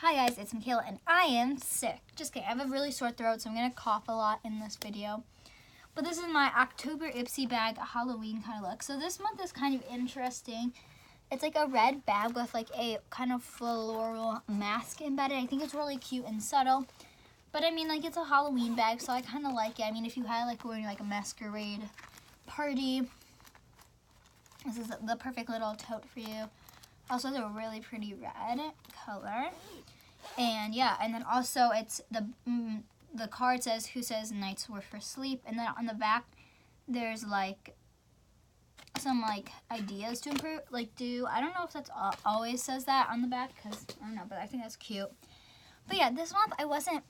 Hi guys, it's Michaela and I am sick. Just kidding, I have a really sore throat, so I'm going to cough a lot in this video. But this is my October Ipsy Bag Halloween kind of look. So this month is kind of interesting. It's like a red bag with like a kind of floral mask embedded. I think it's really cute and subtle. But I mean, like, it's a Halloween bag, so I kind of like it. I mean, if you had like going like a masquerade party, this is the perfect little tote for you. Also, it's a really pretty red color. And yeah, and then also it's the card says, "Who says nights were for sleep?" And then on the back, there's like some like ideas to improve, like do. I don't know if that's always says that on the back, because I don't know, but I think that's cute. But yeah, this month I wasn't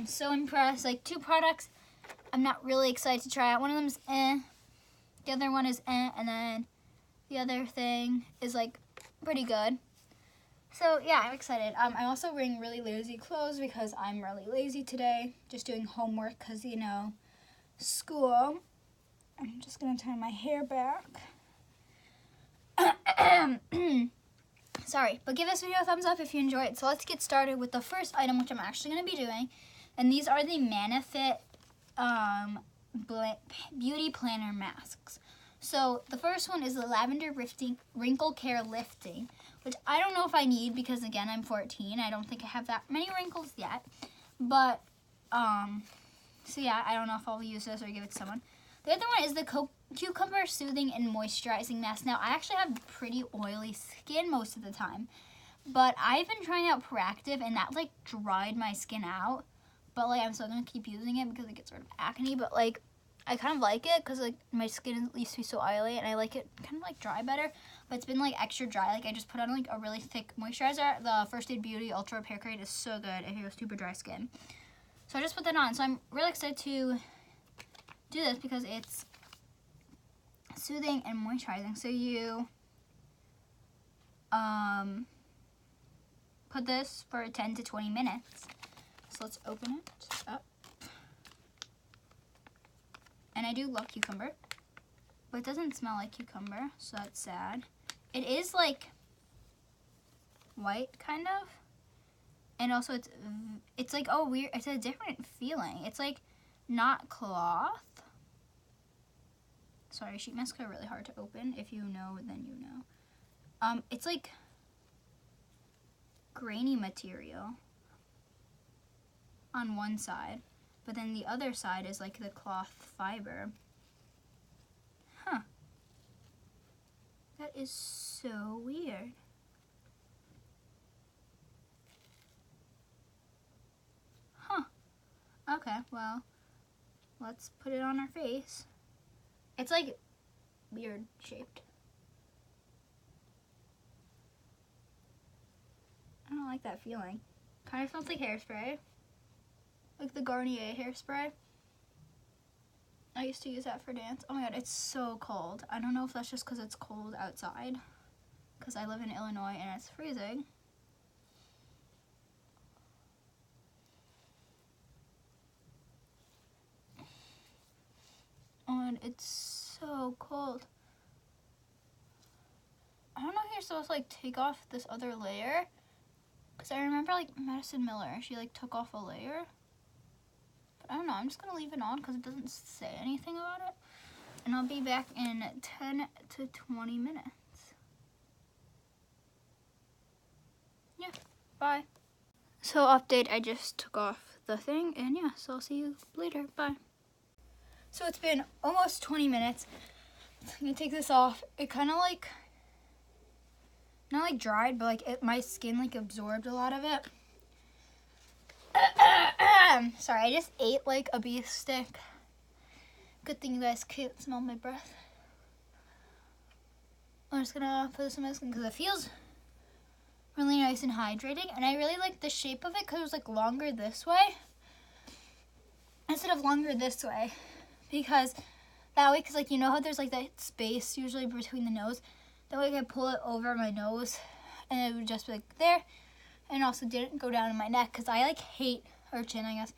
so impressed. Like, two products I'm not really excited to try out. One of them's the other one is and then the other thing is like pretty good. So yeah, I'm excited. I'm also wearing really lazy clothes because I'm really lazy today. Just doing homework because, you know, school. I'm just gonna tie my hair back. Sorry, but give this video a thumbs up if you enjoy it. So let's get started with the first item, which I'm actually gonna be doing. And these are the Manifit Beauty Planner Masks. So the first one is the Lavender Wrinkle Care Lifting, which I don't know if I need because, again, I'm 14. I don't think I have that many wrinkles yet. But, so yeah, I don't know if I'll use this or give it to someone. The other one is the Cucumber Soothing and Moisturizing Mask. Now, I actually have pretty oily skin most of the time. But I've been trying out Proactive, and that, like, dried my skin out. But, like, I'm still going to keep using it because it gets rid of acne. But, like, I kind of like it because, like, my skin used to be so oily, and I like it kind of, like, dry better. But it's been, like, extra dry. Like, I just put on, like, a really thick moisturizer. The First Aid Beauty Ultra Repair Cream is so good if you have super dry skin. So I just put that on. So I'm really excited to do this because it's soothing and moisturizing. So you put this for 10 to 20 minutes. So let's open it up. And I do love cucumber, but it doesn't smell like cucumber, so that's sad. It is like white, kind of, and also it's like, oh, weird. It's a different feeling. It's like not cloth. Sorry, sheet masks are really hard to open. If you know, then you know. It's like grainy material on one side. But then the other side is like the cloth fiber. Huh. That is so weird. Huh. Okay, well, let's put it on our face. It's like weird shaped. I don't like that feeling. Kind of smells like hairspray. Like the Garnier hairspray. I used to use that for dance. Oh my god, it's so cold. I don't know if that's just because it's cold outside, because I live in Illinois and it's freezing. And it's so cold. I don't know if you're supposed to like take off this other layer, because I remember like Madison Miller, she like took off a layer. I don't know, I'm just going to leave it on because it doesn't say anything about it. And I'll be back in 10 to 20 minutes. Yeah, bye. So update, I just took off the thing, and yeah, so I'll see you later, bye. So it's been almost 20 minutes. I'm going to take this off. It kind of like, not like dried, but like my skin like absorbed a lot of it. Sorry, I just ate like a beef stick. Good thing you guys can't smell my breath. I'm just gonna put this in my skin because it feels really nice and hydrating. And I really like the shape of it because it was like longer this way instead of longer this way. Because that way, because like, you know how there's like that space usually between the nose? That way I could pull it over my nose and it would just be like there. And also didn't go down in my neck because I like hate, or chin I guess,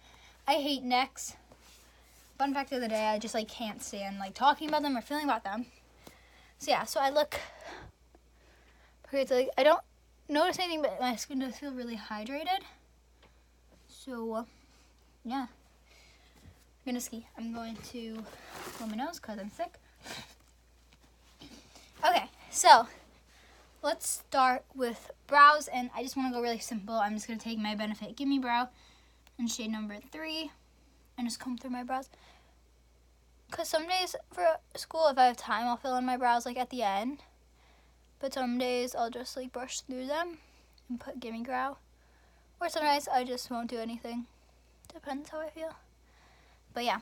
I hate necks. Fun fact of the day, I just like can't stand like talking about them or feeling about them. So yeah, so I look pretty, like, I don't notice anything, but my skin does feel really hydrated. So, yeah. I'm gonna ski. I'm going to blow my nose because I'm sick. Okay, so let's start with brows, and I just want to go really simple. I'm just gonna take my Benefit Gimme Brow in shade number 3 and just comb through my brows. Because some days for school, if I have time, I'll fill in my brows like at the end. But some days I'll just like brush through them and put Gimme Brow. Or sometimes I just won't do anything. Depends how I feel. But yeah.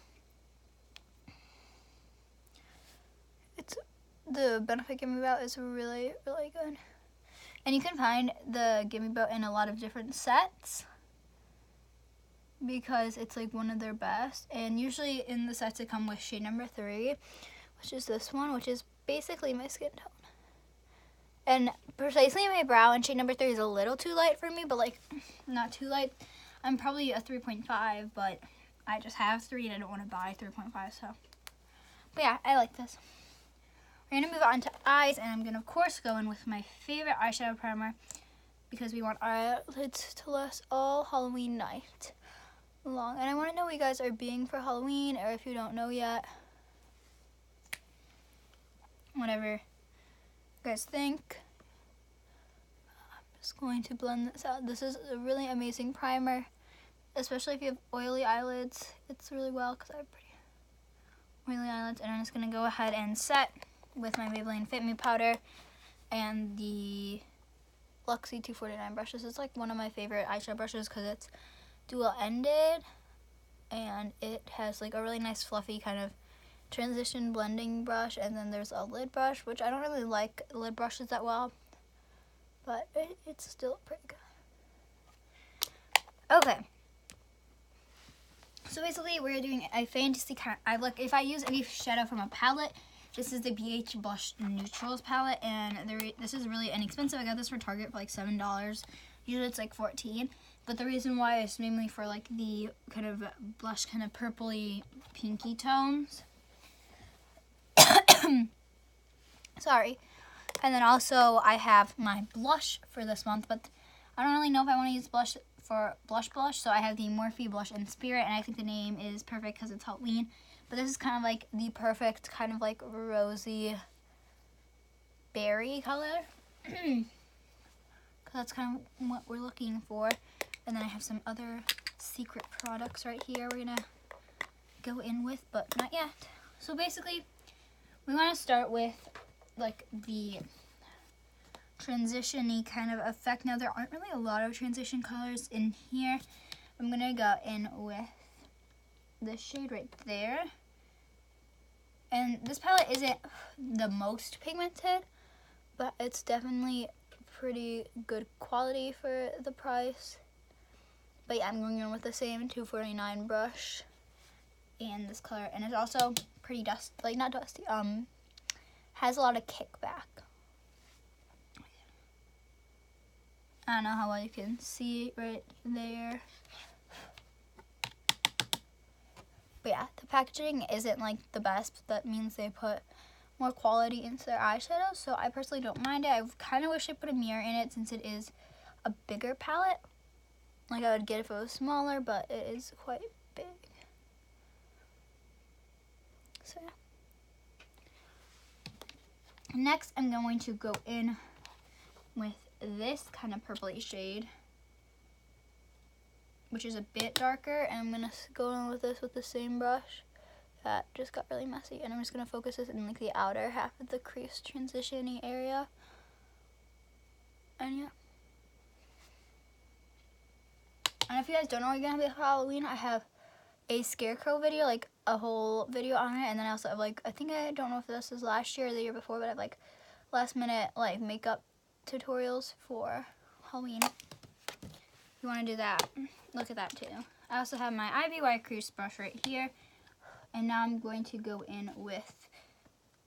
The Benefit Gimme Brow is really, really good. And you can find the Gimme Brow in a lot of different sets, because it's like one of their best. And usually in the sets it come with shade number 3, which is this one, which is basically my skin tone. And precisely my brow in shade number 3 is a little too light for me, but like not too light. I'm probably a 3.5, but I just have 3 and I don't want to buy 3.5, so. But yeah, I like this. We're going to move on to eyes, and I'm going to of course go in with my favorite eyeshadow primer, because we want our eyelids to last all Halloween night long. And I want to know what you guys are being for Halloween, or if you don't know yet, whatever you guys think. I'm just going to blend this out. This is a really amazing primer, especially if you have oily eyelids. It's really well, because I have pretty oily eyelids. And I'm just going to go ahead and set with my Maybelline Fit Me powder and the Luxie 249 brushes. It's like one of my favorite eyeshadow brushes because it's dual-ended and it has like a really nice fluffy kind of transition blending brush, and then there's a lid brush, which I don't really like lid brushes that well, but it's still pretty good. Okay, so basically we're doing a fantasy kind of, if I use any shadow from a palette, this is the BH Blush Neutrals palette, and this is really inexpensive. I got this for Target for like $7. Usually it's like $14. But the reason why is mainly for like the kind of blush, kind of purpley, pinky tones. Sorry. And then also I have my blush for this month, but I don't really know if I want to use blush for blush. So I have the Morphe Blush in Spirit, and I think the name is perfect because it's Halloween. But this is kind of like the perfect kind of like rosy berry color. Because that's kind of what we're looking for. And then I have some other secret products right here we're going to go in with, but not yet. So basically, we want to start with like the transition-y kind of effect. Now, there aren't really a lot of transition colors in here. I'm going to go in with this shade right there. And this palette isn't the most pigmented, but it's definitely pretty good quality for the price. But yeah, I'm going in with the same 249 brush and this color, and it's also pretty dusty, like not dusty, has a lot of kickback. I don't know how well you can see it right there. But yeah, the packaging isn't like the best, but that means they put more quality into their eyeshadow, so I personally don't mind it. I kind of wish they put a mirror in it since it is a bigger palette. Like I would get if it was smaller, but it is quite big. So yeah. Next, I'm going to go in with this kind of purpley shade, which is a bit darker, and I'm going to go in with this with the same brush. That just got really messy, and I'm just going to focus this in like the outer half of the crease transition-y area. And yeah. And if you guys don't know what you're going to be for Halloween, I have a scarecrow video, like a whole video on it, and then I also have like, I don't know if this is last year or the year before, but I have like last minute like makeup tutorials for Halloween. If you want to do that, look at that too. I also have my IVY crease brush right here, and now I'm going to go in with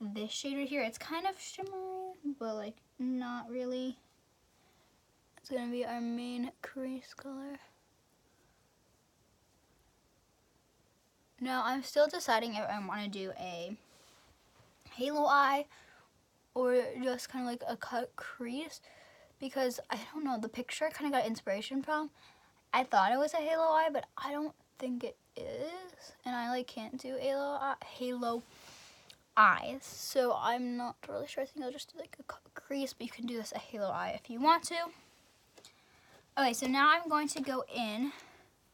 this shade right here. It's kind of shimmery, but like not really. It's going to be our main crease color. Now, I'm still deciding if I want to do a halo eye or just kind of like a cut crease. because I don't know, the picture I kind of got inspiration from. I thought it was a halo eye, but I don't think it is, and I like can't do halo eyes, so I'm not really sure. I think I'll just do like a crease, but you can do this a halo eye if you want to. Okay, so now I'm going to go in.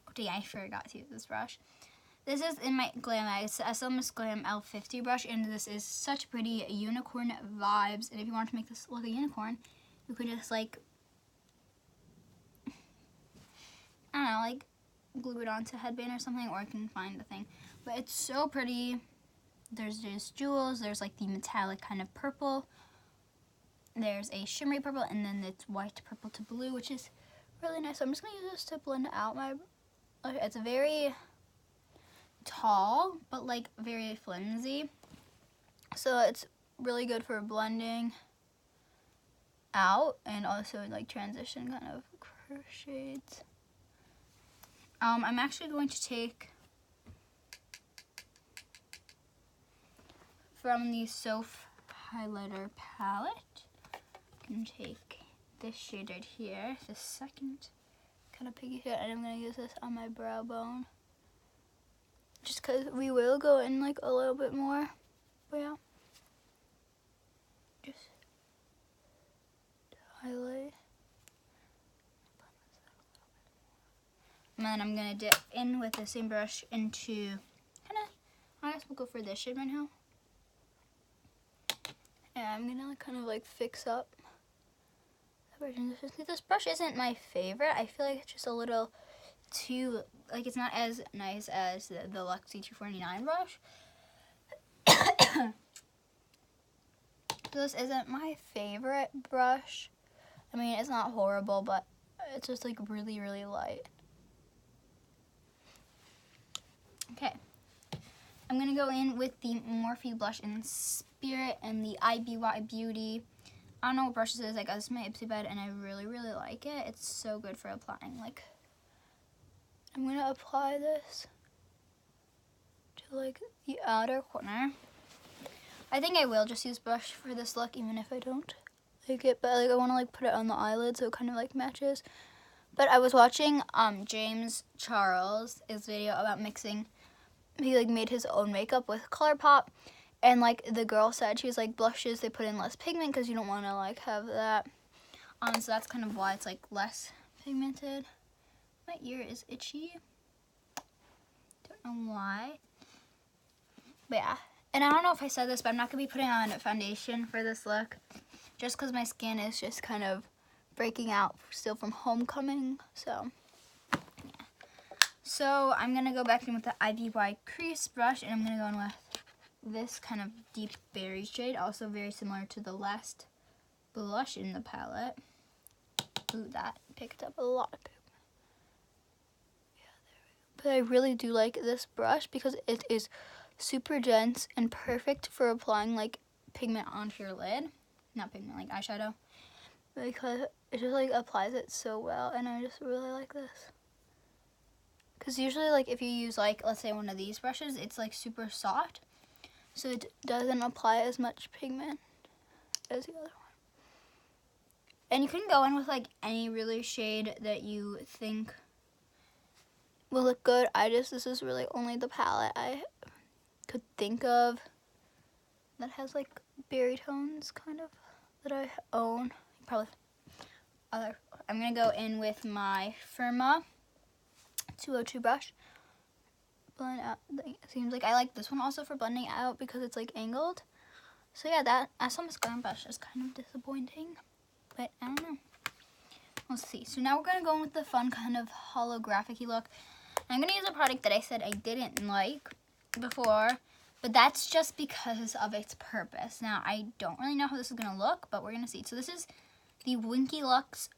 Oh, dang, I forgot to use this brush. This is in my Glam Bag. It's the SLMS Glam L50 brush, and this is such pretty unicorn vibes. And if you want to make this look like a unicorn, you could just like, I don't know, like glue it onto a headband or something, or I can find the thing. But it's so pretty. There's just jewels. There's like the metallic kind of purple. There's a shimmery purple, and then it's white purple to blue, which is really nice. So I'm just gonna use this to blend out my. It's very tall, but like very flimsy. So it's really good for blending out and also like transition kind of shades. I'm actually going to take from the Soph highlighter palette. I can take this shade right here, the second kind of piggy shade, and I'm going to use this on my brow bone. Just because we will go in like a little bit more. But yeah. Just highlight. And then I'm going to dip in with the same brush into I guess we'll go for this shade right now. And I'm going to like, kind of like fix up. This brush isn't my favorite. I feel like it's just a little too, like it's not as nice as the Luxie 249 brush. This isn't my favorite brush. I mean, it's not horrible, but it's just like really, really light. Okay. I'm going to go in with the Morphe blush in Spirit and the IBY Beauty. I don't know what brush this is. I got this in my Ipsy Bag, and I really, really like it. It's so good for applying. Like, I'm going to apply this to like the outer corner. I think I will just use brush for this look, even if I don't like it. But like, I want to like put it on the eyelid so it kind of like matches. But I was watching James Charles' video about mixing. He like made his own makeup with ColourPop, and like the girl said, she was like, blushes they put in less pigment because you don't want to like have that. So that's kind of why it's like less pigmented. My ear is itchy. Don't know why. But yeah. And I don't know if I said this, but I'm not gonna be putting on foundation for this look, just because my skin is just kind of breaking out still from homecoming. So. So I'm going to go back in with the IBY crease brush, and I'm going to go in with this kind of deep berry shade, also very similar to the last blush in the palette. Ooh, that picked up a lot of pigment. Yeah, there we go. But I really do like this brush because it is super dense and perfect for applying like pigment onto your lid. Not pigment, like eyeshadow. Because it just like applies it so well, and I just really like this. Because usually, like, if you use, like, let's say one of these brushes, it's, like, super soft. So it doesn't apply as much pigment as the other one. And you can go in with, like, any really shade that you think will look good. This is really only the palette I could think of that has, like, berry tones, kind of, that I own. Probably other. I'm going to go in with my Firma 202 brush. Blend out. It seems like I like this one also for blending out because it's like angled. So yeah, that SLMS Glam brush is kind of disappointing, but I don't know. We'll see. So now we're gonna go in with the fun kind of holographic-y look. I'm gonna use a product that I said I didn't like before, but that's just because of its purpose. Now I don't really know how this is gonna look, but we're gonna see. So this is the Winky Lux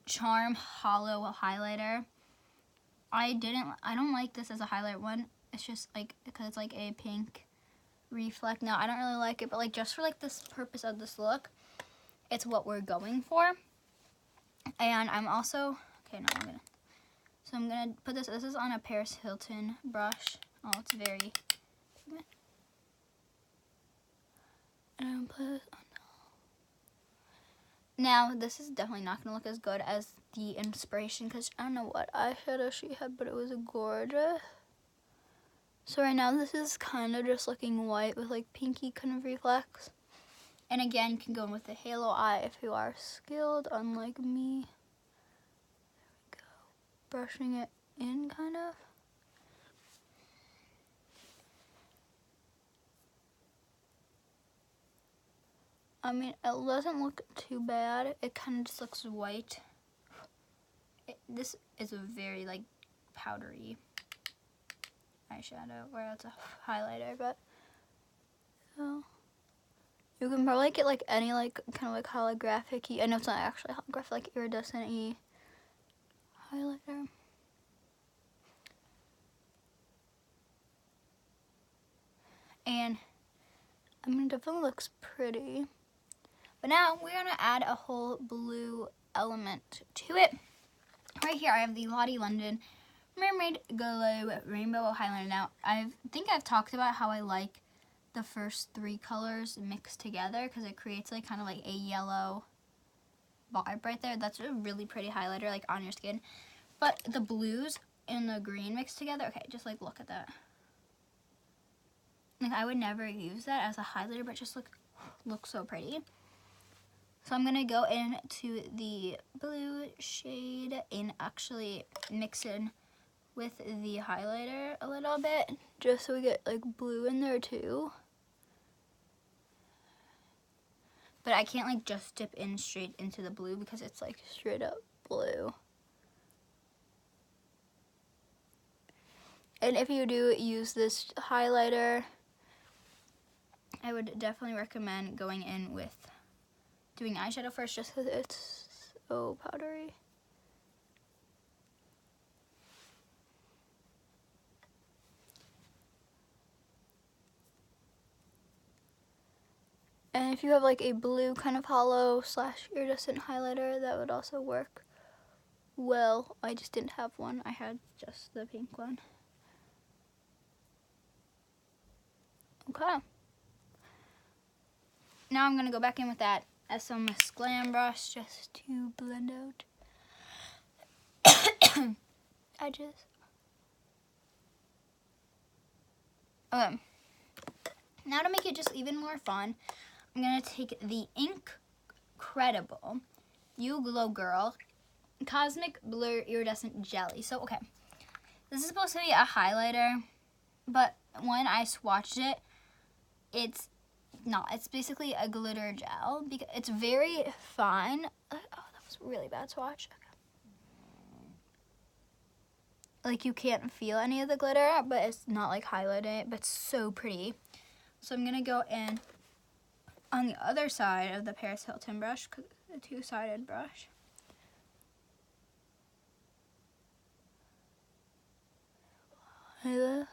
Charm Hollow Highlighter. I don't like this as a highlight one. It's just like, because it's like a pink reflect. Now, I don't really like it, but like just for like this purpose of this look, it's what we're going for. And I'm also, okay, no, I'm gonna put this is on a Paris Hilton brush. Oh, it's very pigment. And I'm gonna put this on. Now, this is definitely not going to look as good as the inspiration because I don't know what eyeshadow she had, but it was gorgeous. So right now, this is kind of just looking white with like pinky kind of reflex. And again, you can go in with the halo eye if you are skilled, unlike me. There we go. Brushing it in kind of. I mean, it doesn't look too bad. It kind of just looks white. This is a very, like, powdery eyeshadow, where it's a highlighter, but so you can probably get, like, any, like, kind of, like, holographic-y, I know it's not actually holographic, like, iridescent-y highlighter. And, I mean, it definitely looks pretty. But now we're going to add a whole blue element to it. Right here I have the Lottie London Mermaid Glow Rainbow Highlighter. Now, I think I've talked about how I like the first 3 colors mixed together because it creates like kind of like a yellow vibe right there. That's a really pretty highlighter like on your skin. But the blues and the green mixed together, okay, just like look at that. Like I would never use that as a highlighter, but just looks so pretty. So I'm going to go into the blue shade and actually mix in with the highlighter a little bit, just so we get like blue in there too. But I can't like just dip in straight into the blue because it's like straight up blue. And if you do use this highlighter, I would definitely recommend going in with doing eyeshadow first just because it's so powdery. And if you have like a blue kind of hollow / iridescent highlighter, that would also work well. I just didn't have one. I had just the pink one. Okay. Now I'm going to go back in with that SMS Glam brush just to blend out edges. Okay. Now to make it just even more fun, I'm going to take the Incredible You Glow Girl Cosmic Blur Iridescent Jelly. So, okay. This is supposed to be a highlighter, but when I swatched it, it's not. It's basically a glitter gel. Because it's very fine. Oh, that was a really bad swatch. Okay. Like you can't feel any of the glitter, but it's not like highlighted, but it's so pretty. So I'm gonna go in on the other side of the Paris Hilton brush, the 2-sided brush. Like this.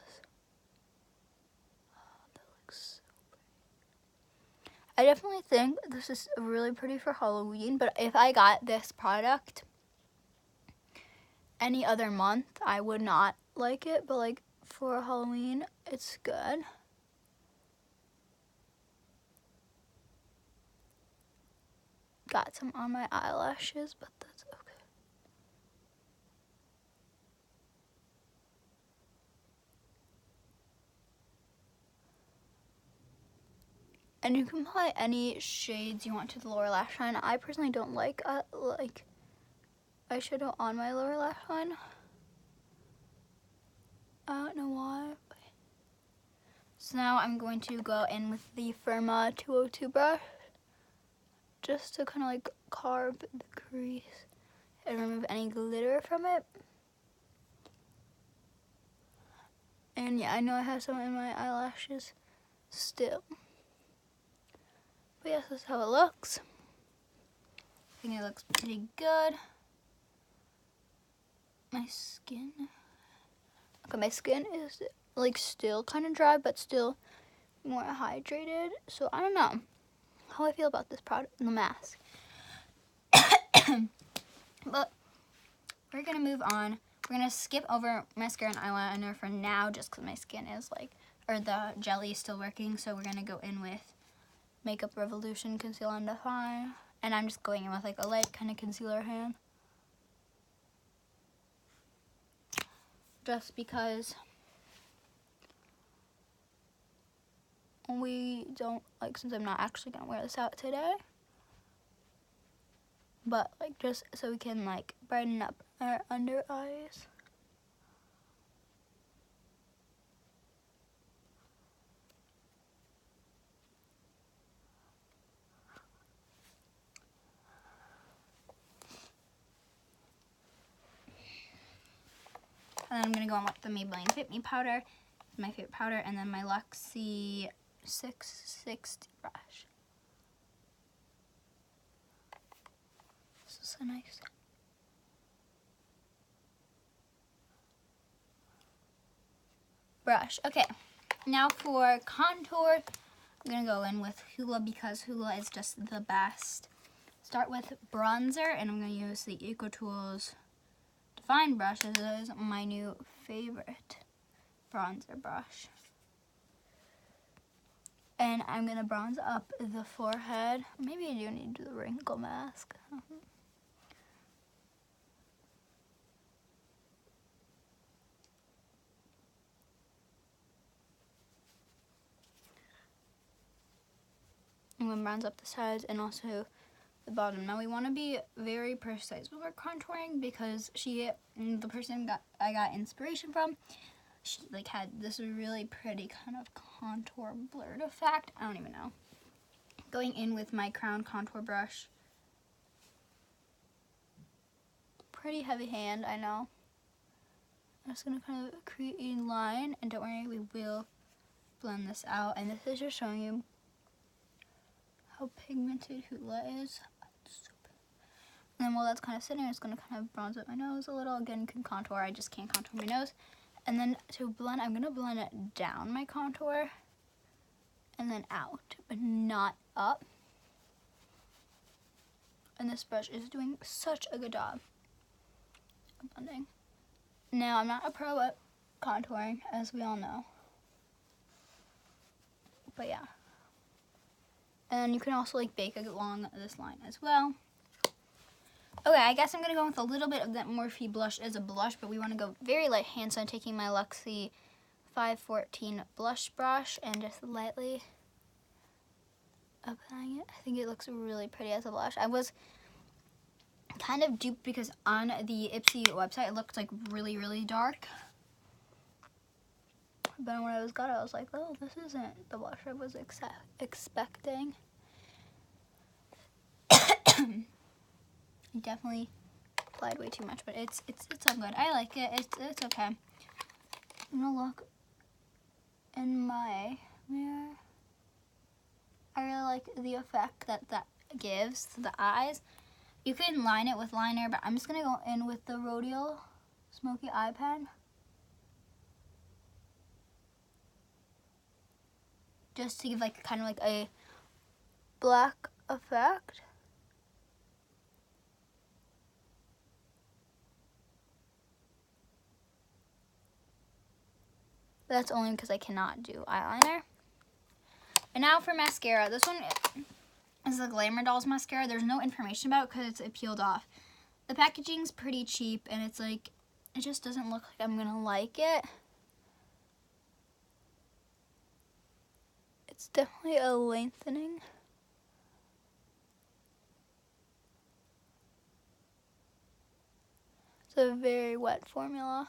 Oh, that looks so pretty. I definitely think this is really pretty for Halloween, but if I got this product any other month, I would not like it, but like for Halloween, it's good. Got some on my eyelashes, but that's okay. And you can apply any shades you want to the lower lash line. I personally don't like eyeshadow on my lower lash line. I don't know why. So now I'm going to go in with the Firma 202 brush just to kind of like carve the crease and remove any glitter from it. And yeah, I know I have some in my eyelashes still. But yes, that's how it looks. I think it looks pretty good. My skin. Okay, my skin is like still kind of dry, but still more hydrated. So I don't know how I feel about this product, the mask. But we're gonna move on. We're gonna skip over mascara and eyeliner for now, just because my skin is like, or the jelly is still working. So we're gonna go in with Makeup Revolution Conceal and Define, And I'm just going in with like a light kind of concealer hand. Just because we don't, like, since I'm not actually gonna wear this out today, but like just so we can like brighten up our under eyes. And then I'm gonna go in with the Maybelline Fit Me powder, my favorite powder, and then my Luxie 660 brush. This is so nice. Brush. Okay, now for contour, I'm gonna go in with Hoola because Hoola is just the best. Start with bronzer, and I'm gonna use the EcoTools Define brush. This is my new favorite bronzer brush. And I'm gonna bronze up the forehead. Maybe I do need the wrinkle mask. I'm gonna bronze up the sides and also the bottom. Now we want to be very precise with our contouring because the person I got inspiration from, she like had this really pretty kind of contour blurred effect. I don't even know. Going in with my Crown contour brush. Pretty heavy hand, I know. I'm just gonna kind of create a line, and don't worry, we will blend this out. And this is just showing you how pigmented Hoola is. And then while that's kind of sitting, I'm just going to kind of bronze up my nose a little. Again, you can contour. I just can't contour my nose. And then to blend, I'm going to blend it down my contour and then out, but not up. And this brush is doing such a good job of blending. Now, I'm not a pro at contouring, as we all know. But yeah. And you can also like bake along this line as well. Okay, I guess I'm going to go with a little bit of that Morphe blush as a blush, but we want to go very light hand, so I'm taking my Luxie 514 blush brush and just lightly applying it. I think it looks really pretty as a blush. I was kind of duped because on the Ipsy website, it looked like really, really dark. But when I was like, oh, this isn't the blush I was expecting. Definitely applied way too much, but it's all good. I like it. It's okay. I'm gonna look in my mirror. I really like the effect that gives to the eyes. You can line it with liner, but I'm just gonna go in with the Rodial Smoky Eye Pen. Just to give like kind of like a black effect. That's only because I cannot do eyeliner. And now for mascara. This one is the Glamour Dolls mascara. There's no information about it because it's peeled off. The packaging's pretty cheap, and it's like, it just doesn't look like I'm gonna like it. It's definitely a lengthening. It's a very wet formula.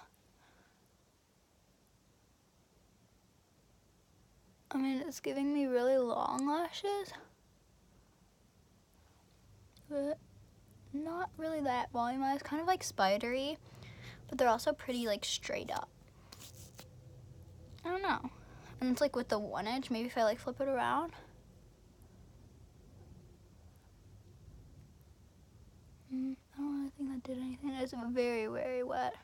I mean, it's giving me really long lashes, but not really that volumized. Kind of like spidery, but they're also pretty like straight up. I don't know. And it's like with the 1 inch, maybe if I like flip it around. I don't really think that did anything. It's very, very wet.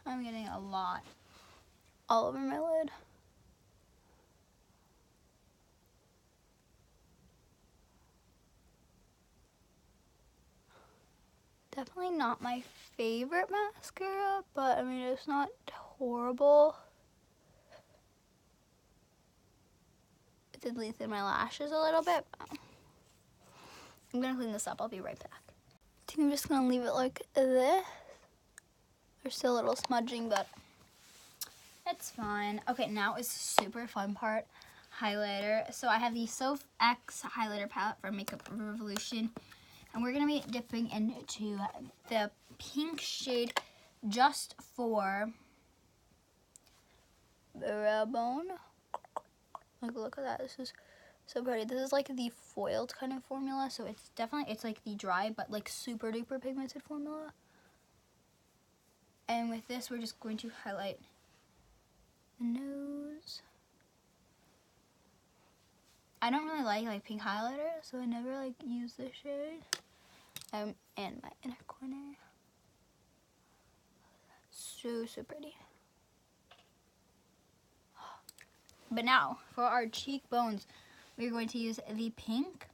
I'm getting a lot all over my lid. Definitely not my favorite mascara, but I mean, it's not horrible. did lengthen my lashes a little bit. I'm gonna clean this up. I'll be right back. I think I'm just gonna leave it like this. There's still a little smudging, but it's fine. Okay, now is the super fun part, highlighter. So I have the Soph X highlighter palette from Makeup Revolution, and we're gonna be dipping into the pink shade Just for Brow Bone. Like, look at that. This is so pretty. This is like the foiled kind of formula, so it's definitely, it's like the dry but like super duper pigmented formula. And with this, we're just going to highlight the nose. I don't really like pink highlighter, so I never like use this shade. And my inner corner. So pretty. But now, for our cheekbones, we're going to use the pink.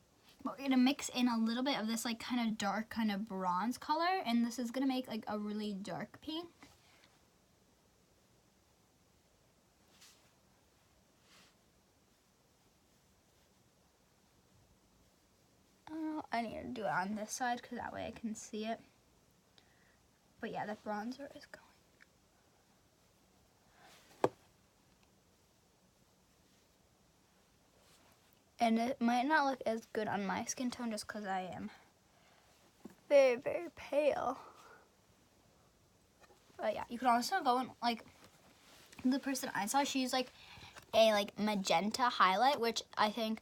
But we're going to mix in a little bit of this like kind of dark, kind of bronze color. And this is going to make like a really dark pink. Oh, I need to do it on this side because that way I can see it. But yeah, the bronzer is going. And it might not look as good on my skin tone just because I am very, very pale. But yeah, you could also go in, like, the person I saw, she used like a magenta highlight, which I think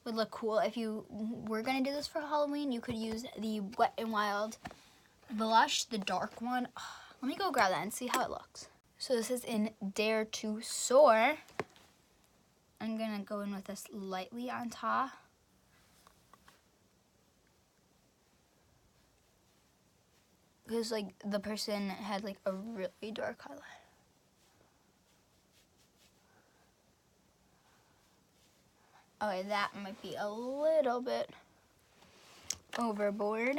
would look cool. If you were going to do this for Halloween, you could use the Wet n Wild blush, the dark one. Let me go grab that and see how it looks. So this is in Dare to Soar. I'm going to go in with this lightly on top. Because like the person had like a really dark highlight. Okay, that might be a little bit overboard.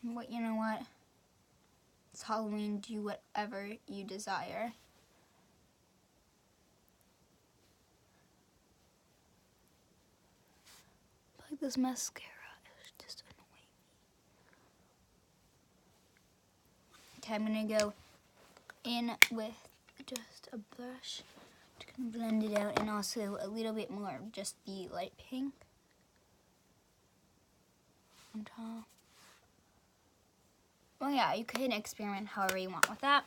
But you know what? It's Halloween, do whatever you desire. Like this mascara is just annoying. Okay, I'm gonna go in with just a brush to kind of blend it out, and also a little bit more of just the light pink on top. Well, yeah, you can experiment however you want with that.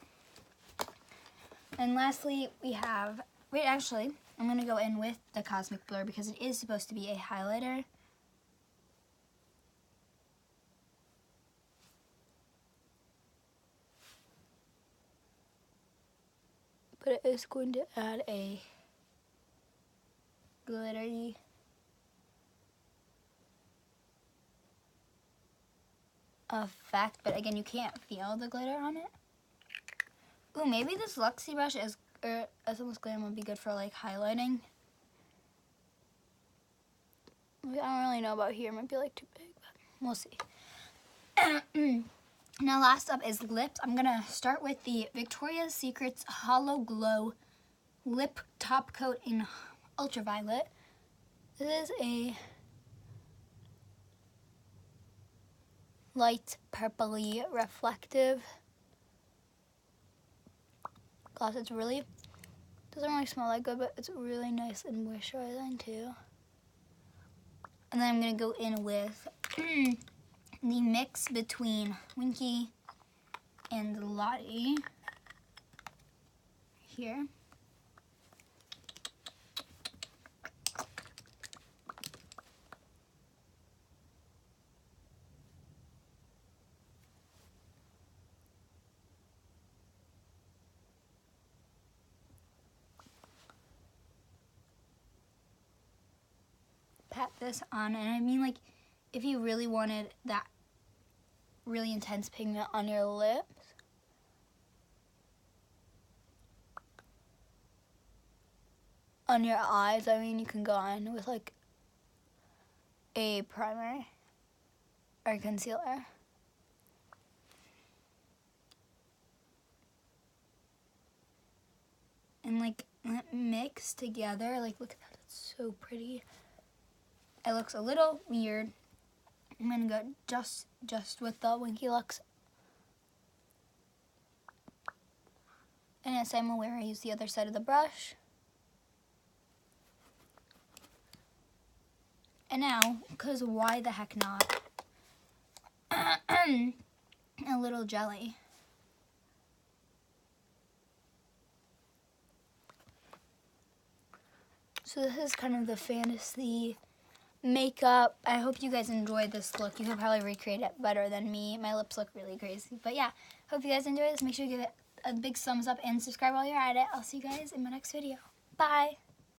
And lastly, we have, wait, actually, I'm going to go in with the Cosmic Blur because it is supposed to be a highlighter. But it is going to add a glittery effect, but again, you can't feel the glitter on it. Ooh, maybe this Luxie brush is, Essence Glam would be good for like highlighting. I don't really know about here, it might be like too big, but we'll see. Now last up is lips. I'm gonna start with the Victoria's Secret's Hollow Glow Lip Top Coat in Ultraviolet. This is a light purpley reflective gloss. It's really, doesn't really smell that good, but it's really nice and moisturizing too. And then I'm gonna go in with the mix between Winky and Lottie here. Pat this on, and I mean, like, if you really wanted that really intense pigment on your lips, on your eyes, I mean, you can go on with like a primer or concealer. and like mix together. Like, look at that, it's so pretty. It looks a little weird. I'm gonna go just with the winky looks. And the same way I use the other side of the brush. And now, because why the heck not, a little jelly. So this is kind of the fantasy makeup. I hope you guys enjoyed this look. You could probably recreate it better than me. My lips look really crazy. But yeah, hope you guys enjoyed this. Make sure you give it a big thumbs up and subscribe while you're at it. I'll see you guys in my next video. Bye!